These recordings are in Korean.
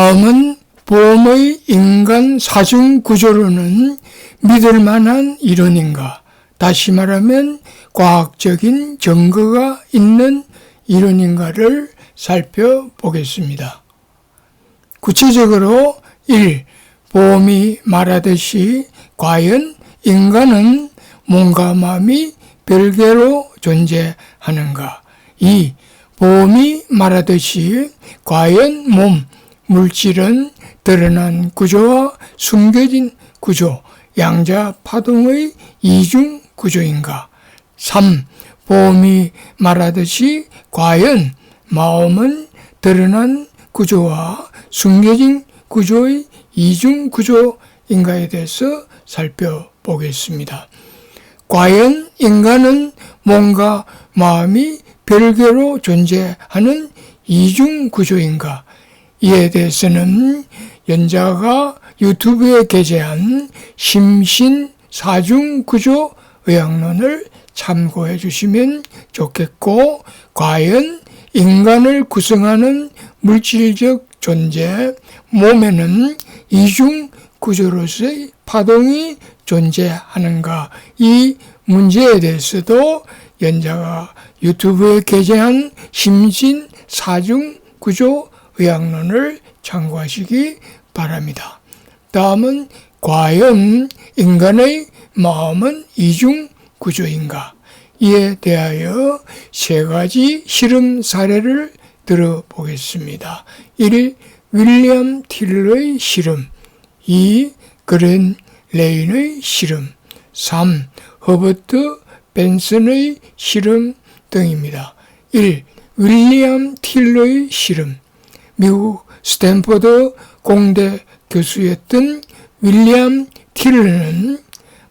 다음은 보험의 인간 사중 구조로는 믿을 만한 이론인가, 다시 말하면 과학적인 증거가 있는 이론인가를 살펴보겠습니다. 구체적으로 1. 보험이 말하듯이 과연 인간은 몸과 마음이 별개로 존재하는가. 2. 보험이 말하듯이 과연 몸, 물질은 드러난 구조와 숨겨진 구조, 양자 파동의 이중 구조인가. 3. 보험이 말하듯이 과연 마음은 드러난 구조와 숨겨진 구조의 이중 구조인가에 대해서 살펴보겠습니다. 과연 인간은 몸과 마음이 별개로 존재하는 이중 구조인가? 이에 대해서는 연자가 유튜브에 게재한 심신 사중 구조 의학론을 참고해 주시면 좋겠고, 과연 인간을 구성하는 물질적 존재, 몸에는 이중 구조로서의 파동이 존재하는가, 이 문제에 대해서도 연자가 유튜브에 게재한 심신 사중 구조 의학론을 참고하시기 바랍니다. 다음은 과연 인간의 마음은 이중 구조인가? 이에 대하여 세 가지 실험 사례를 들어보겠습니다. 1. 윌리엄 틸러의 실험. 2. 그랜 레인의 실험. 3. 허버트 벤슨의 실험 등입니다. 1. 윌리엄 틸러의 실험. 미국 스탠퍼드 공대 교수였던 윌리엄 틸러는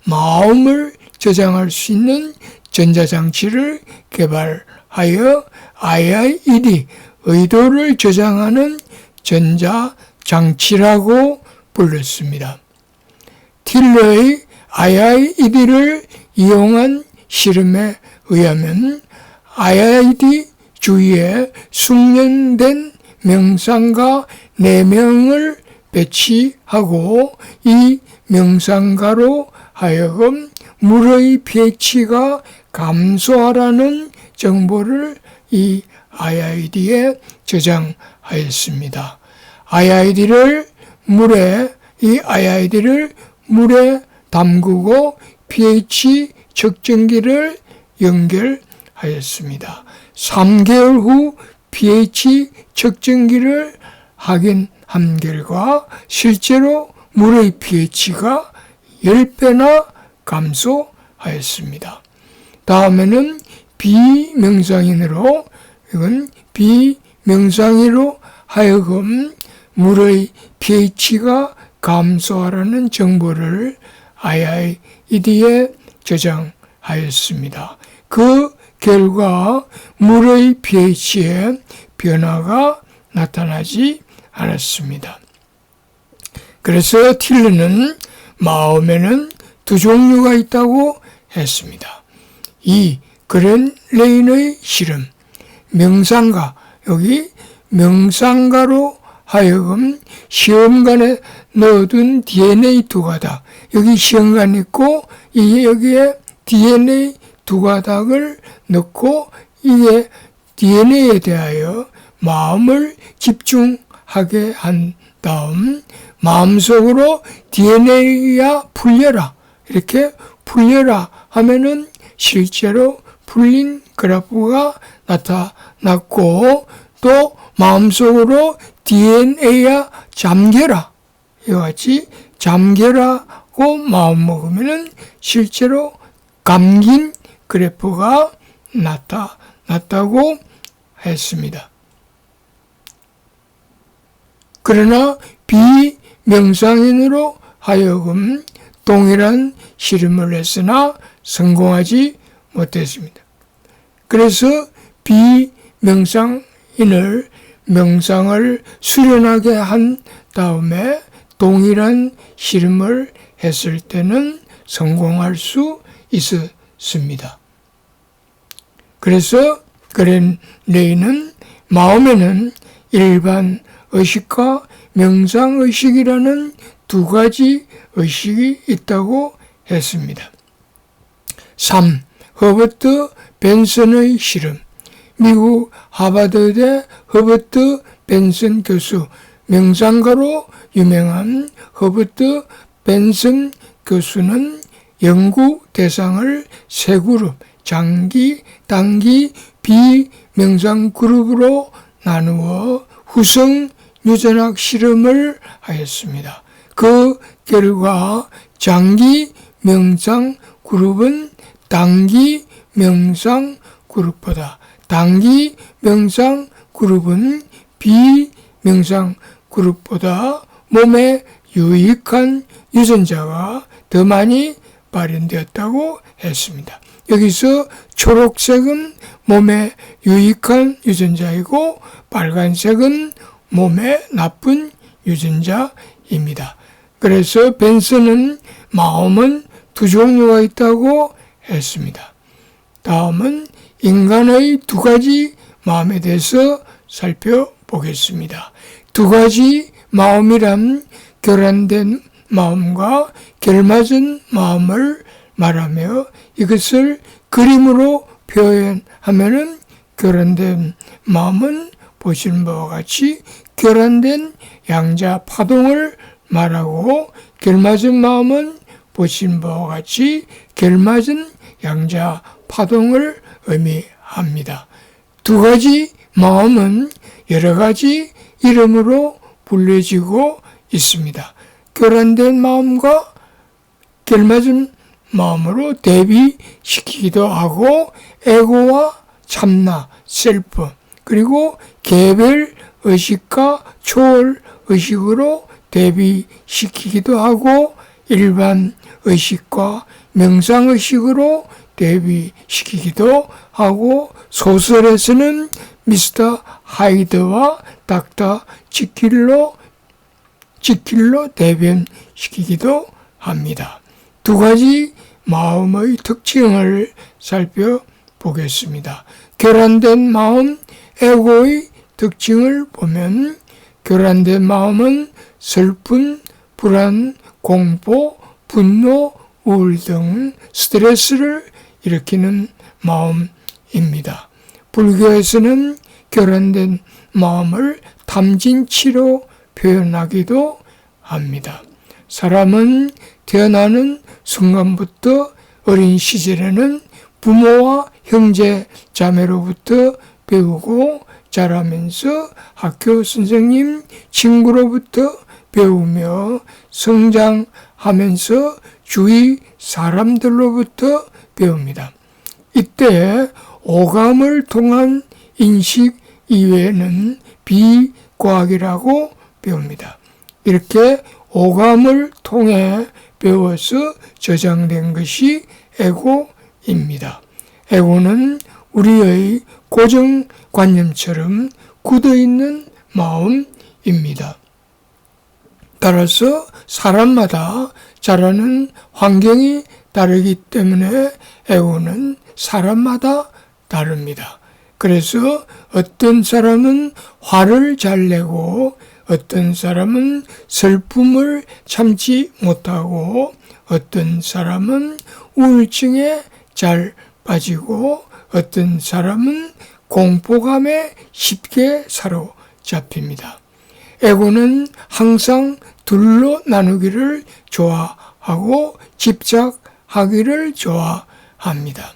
마음을 저장할 수 있는 전자장치를 개발하여 IIED, 의도를 저장하는 전자장치라고 불렀습니다. 틸러의 IIED를 이용한 실험에 의하면 IIED 주위에 숙련된 명상가 4명을 배치하고 이 명상가로 하여금 물의 pH가 감소하라는 정보를 이 IID에 저장하였습니다. IID를 물에 담그고 pH 측정기를 연결하였습니다. 3개월 후 pH 측정기를 확인한 결과 실제로 물의 pH가 10배나 감소하였습니다. 다음에는 비명상인으로 하여금 물의 pH가 감소하라는 정보를 IIED에 저장하였습니다. 그 결과 물의 pH에 변화가 나타나지 않았습니다. 그래서 틸러는 마음에는 두 종류가 있다고 했습니다. 2. 그랜 레인의 실험. 명상가, 여기 명상가로 하여금 시험관에 넣어둔 DNA 두 가닥, 여기 시험관 있고 여기에 DNA 두 가닥을 넣고 이게 DNA에 대하여 마음을 집중하게 한 다음 마음속으로 DNA야 풀려라, 이렇게 풀려라 하면은 실제로 풀린 그래프가 나타났고, 또 마음속으로 DNA야 잠겨라, 이와 같이 잠겨라고 마음 먹으면은 실제로 감긴 그래프가 나타났다고 했습니다. 그러나 비명상인으로 하여금 동일한 실험을 했으나 성공하지 못했습니다. 그래서 비명상인을 명상을 수련하게 한 다음에 동일한 실험을 했을 때는 성공할 수 있었습니다. 그래서 그랜 레인은 마음에는 일반 의식과 명상의식이라는 두 가지 의식이 있다고 했습니다. 3. 허버트 벤슨의 실험. 미국 하버드대 허버트 벤슨 교수, 명상가로 유명한 허버트 벤슨 교수는 연구 대상을 세 그룹, 장기, 단기, 비명상 그룹으로 나누어 후성 유전학 실험을 하였습니다. 그 결과 장기 명상 그룹은 단기 명상 그룹보다, 단기 명상 그룹은 비명상 그룹보다 몸에 유익한 유전자가 더 많이 발현되었다고 했습니다. 여기서 초록색은 몸에 유익한 유전자이고 빨간색은 몸에 나쁜 유전자입니다. 그래서 벤슨은 마음은 두 종류가 있다고 했습니다. 다음은 인간의 두 가지 마음에 대해서 살펴보겠습니다. 두 가지 마음이란 결란된 마음과 결맞은 마음을 말하며 이것을 그림으로 표현하면은 결란된 마음은 보시는 바와 같이 결란된 양자 파동을 말하고 결맞은 마음은 보시는 바와 같이 결맞은 양자 파동을 의미합니다. 두 가지 마음은 여러 가지 이름으로 불려지고 있습니다. 결란된 마음과 결맞은 마음으로 대비시키기도 하고 에고와 참나, 셀프, 그리고 개별 의식과 초월 의식으로 대비시키기도 하고 일반 의식과 명상 의식으로 대비시키기도 하고 소설에서는 미스터 하이드와 닥터 지킬로 대변시키기도 합니다. 두 가지 마음의 특징을 살펴보겠습니다. 결란된 마음, 에고의 특징을 보면 결란된 마음은 슬픔, 불안, 공포, 분노, 우울 등 스트레스를 일으키는 마음입니다. 불교에서는 결란된 마음을 탐진치로 표현하기도 합니다. 사람은 태어나는 순간부터 어린 시절에는 부모와 형제, 자매로부터 배우고 자라면서 학교 선생님, 친구로부터 배우며 성장하면서 주위 사람들로부터 배웁니다. 이때 오감을 통한 인식 이외에는 비과학이라고 배웁니다. 이렇게 오감을 통해 배워서 저장된 것이 에고입니다. 에고는 우리의 고정관념처럼 굳어있는 마음입니다. 따라서 사람마다 자라는 환경이 다르기 때문에 에고는 사람마다 다릅니다. 그래서 어떤 사람은 화를 잘 내고 어떤 사람은 슬픔을 참지 못하고 어떤 사람은 우울증에 잘 빠지고 어떤 사람은 공포감에 쉽게 사로잡힙니다. 에고는 항상 둘로 나누기를 좋아하고 집착하기를 좋아합니다.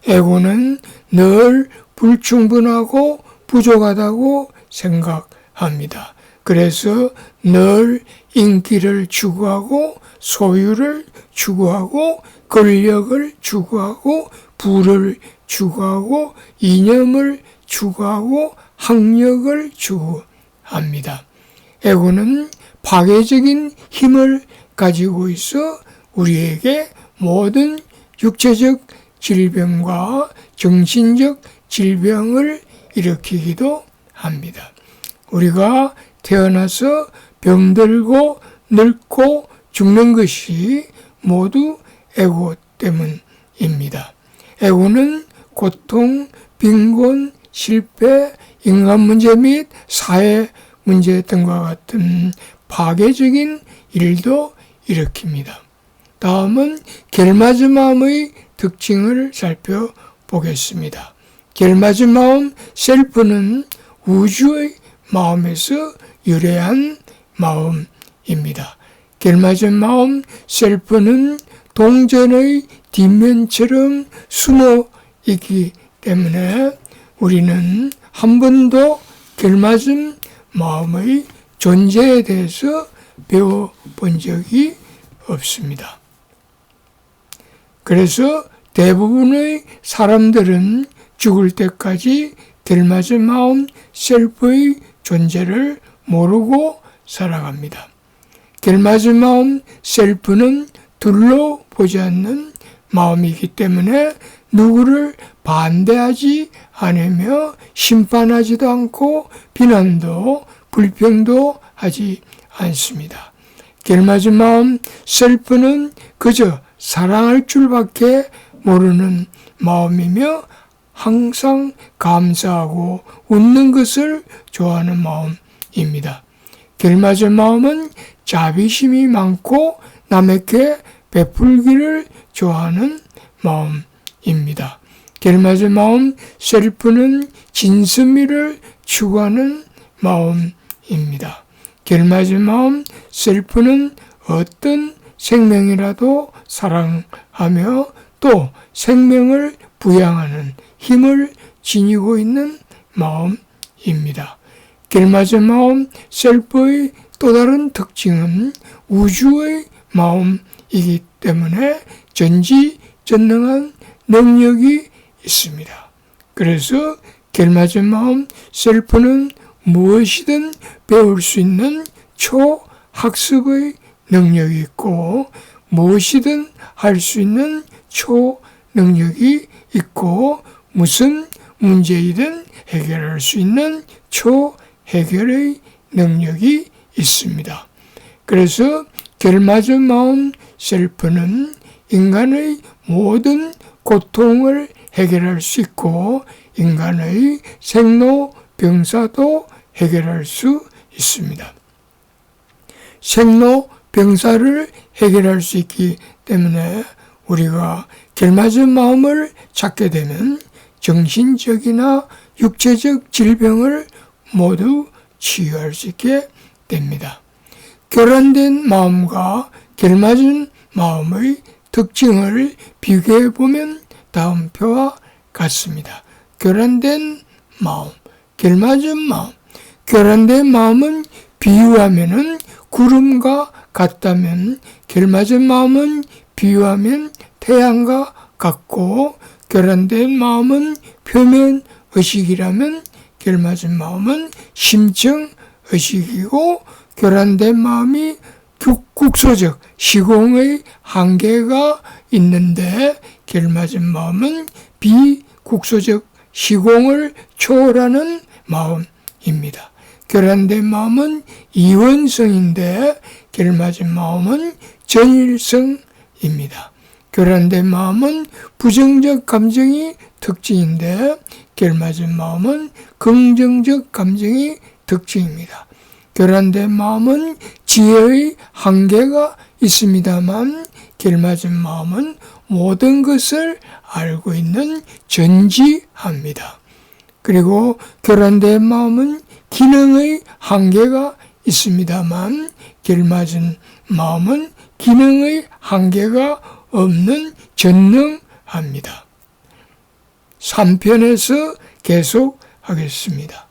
에고는 늘 불충분하고 부족하다고 생각합니다. 그래서 늘 인기를 추구하고 소유를 추구하고 권력을 추구하고 부를 추구하고 이념을 추구하고 학력을 추구합니다. 에고는 파괴적인 힘을 가지고 있어 우리에게 모든 육체적 질병과 정신적 질병을 일으키기도 합니다. 우리가 태어나서 병들고 늙고 죽는 것이 모두 에고 때문입니다. 에고는 고통, 빈곤, 실패, 인간 문제 및 사회 문제 등과 같은 파괴적인 일도 일으킵니다. 다음은 결맞은 마음의 특징을 살펴보겠습니다. 결맞은 마음, 셀프는 우주의 마음에서 유래한 마음입니다. 결맞은 마음, 셀프는 동전의 뒷면처럼 숨어 있기 때문에 우리는 한 번도 결맞은 마음의 존재에 대해서 배워본 적이 없습니다. 그래서 대부분의 사람들은 죽을 때까지 결맞은 마음, 셀프의 존재를 모르고 살아갑니다. 결맞은 마음, 셀프는 둘러보지 않는 마음이기 때문에 누구를 반대하지 않으며 심판하지도 않고 비난도 불평도 하지 않습니다. 결맞은 마음, 셀프는 그저 사랑할 줄밖에 모르는 마음이며 항상 감사하고 웃는 것을 좋아하는 마음입니다. 결맞은 마음은 자비심이 많고 남에게 베풀기를 좋아하는 마음입니다. 결맞은 마음, 셀프는 진선미를 추구하는 마음입니다. 결맞은 마음, 셀프는 어떤 생명이라도 사랑하며 또 생명을 부양하는 힘을 지니고 있는 마음입니다. 결맞은 마음, 셀프의 또 다른 특징은 우주의 마음이기 때문에 전지전능한 능력이 있습니다. 그래서 결맞은 마음, 셀프는 무엇이든 배울 수 있는 초학습의 능력이 있고 무엇이든 할 수 있는 초능력이 있고 무슨 문제이든 해결할 수 있는 초해결의 능력이 있습니다. 그래서 결맞은 마음, 셀프는 인간의 모든 고통을 해결할 수 있고 인간의 생로병사도 해결할 수 있습니다. 생로병사를 해결할 수 있기 때문에 우리가 결맞은 마음을 찾게 되면 정신적이나 육체적 질병을 모두 치유할 수 있게 됩니다. 결란된 마음과 결맞은 마음의 특징을 비교해 보면 다음 표와 같습니다. 결란된 마음, 결맞은 마음. 결란된 마음은 비유하면은 구름과 같다면 결맞은 마음은 비유하면 태양과 같고 결란된 마음은 표면 의식이라면 결맞은 마음은 심정 의식이고 결란된 마음이 국소적 시공의 한계가 있는데 결맞은 마음은 비국소적 시공을 초월하는 마음입니다. 결란된 마음은 이원성인데 결맞은 마음은 전일성입니다. 결란된 마음은 부정적 감정이 특징인데 결맞은 마음은 긍정적 감정이 특징입니다. 결란된 마음은 지혜의 한계가 있습니다만 결맞은 마음은 모든 것을 알고 있는 전지합니다. 그리고 결란된 마음은 기능의 한계가 있습니다만 결맞은 마음은 기능의 한계가 없는 전능합니다. 3편에서 계속하겠습니다.